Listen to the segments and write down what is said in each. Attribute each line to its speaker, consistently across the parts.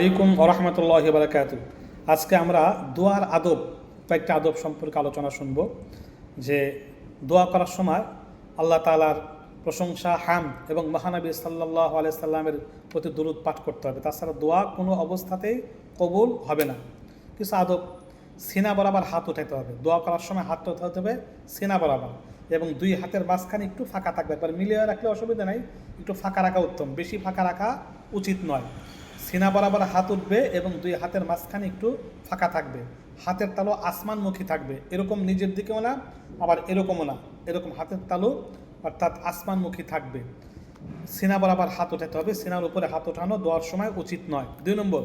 Speaker 1: আলাইকুম ওরহমতুল্লাহি বারাকাতু। আজকে আমরা দোয়ার আদব, কয়েকটা আদব সম্পর্কে আলোচনা শুনব। যে দোয়া করার সময় আল্লাহ তাআলার প্রশংসা, হামদ এবং মহানবী সাল্লাল্লাহু আলাইহি সাল্লামের প্রতি দুরূদ পাঠ করতে হবে। তাছাড়া দোয়া কোনো অবস্থাতেই কবুল হবে না। কিছু আদব: সিনা বরাবর হাত উঠাতে হবে। দোয়া করার সময় হাত উঠাতে হবে সিনা বরাবর, এবং দুই হাতের মাঝখানে একটু ফাঁকা থাকবে। একবার মিলিয়ে রাখলে অসুবিধা নাই, একটু ফাঁকা রাখা উত্তম, বেশি ফাঁকা রাখা উচিত নয়। সিনা বরাবর হাত উঠবে এবং দুই হাতের মাঝখানে একটু ফাঁকা থাকবে। হাতের তালু আসমানমুখী থাকবে, এরকম নিজের দিকেও না, আবার এরকমও না, এরকম হাতের তালু অর্থাৎ আসমানমুখী থাকবে। সিনা বরাবর হাত উঠাতে হবে, সিনার উপরে হাত ওঠানো দোয়ার সময় উচিত নয়। 2 নম্বর,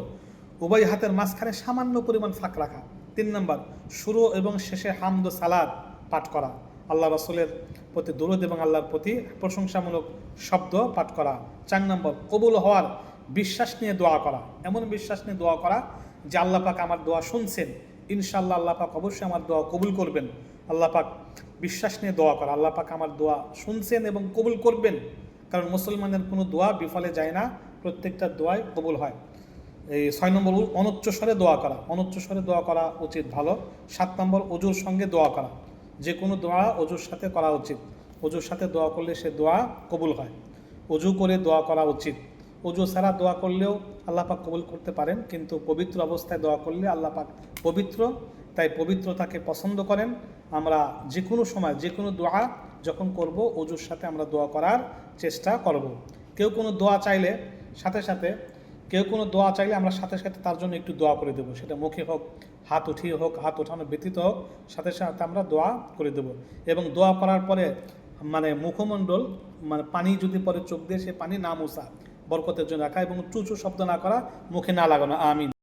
Speaker 1: উভয় হাতের মাঝখানে সামান্য পরিমাণ ফাঁক রাখা। 3 নম্বর, শুরু এবং শেষে হামদ সালাত পাঠ করা, আল্লাহ রসুলের প্রতি দুরূদ এবং আল্লাহর প্রতি প্রশংসামূলক শব্দ পাঠ করা। 4 নম্বর, কবুল হওয়ার বিশ্বাস নিয়ে দোয়া করা। এমন বিশ্বাস নিয়ে দোয়া করা যে আল্লাহ পাক আমার দোয়া শুনছেন, ইনশাআল্লাহ আল্লাহ পাক অবশ্যই আমার দোয়া কবুল করবেন। আল্লাহ পাক বিশ্বাস নিয়ে দোয়া করা, আল্লাহ পাক আমার দোয়া শুনছেন এবং কবুল করবেন। কারণ মুসলমানের কোনো দোয়া বিফলে যায় না, প্রত্যেকটা দোয়াই কবুল হয়। এই 6 নম্বর, অনুচ্চস্বরে দোয়া করা। অনুচ্চস্বরে দোয়া করা উচিত, ভালো। 7 নম্বর, অজুর সঙ্গে দোয়া করা। যে কোনো দোয়া অজুর সাথে করা উচিত। অজুর সাথে দোয়া করলে সে দোয়া কবুল হয়। অজু করে দোয়া করা উচিত। অজু ছাড়া দোয়া করলেও আল্লাহ পাক কবুল করতে পারেন, কিন্তু পবিত্র অবস্থায় দোয়া করলে আল্লাহ পাক পবিত্র, তাই পবিত্রতাকে পছন্দ করেন। আমরা যে কোনো সময় যে কোনো দোয়া যখন করব, অজুর সাথে আমরা দোয়া করার চেষ্টা করব। কেউ কোনো দোয়া চাইলে আমরা সাথে সাথে তার জন্য একটু দোয়া করে দেবো। সেটা মুখে হোক, হাত উঠিয়ে হোক, হাত ওঠানো ব্যতীত হোক, সাথে সাথে আমরা দোয়া করে দেবো। এবং দোয়া করার পরে মুখমণ্ডল পানি যদি পরে চোখ দিয়ে, সে পানি না মোছা, বরকতের জন্য রাখা, এবং চুচু শব্দ না করা, মুখে না লাগানো। আমিন।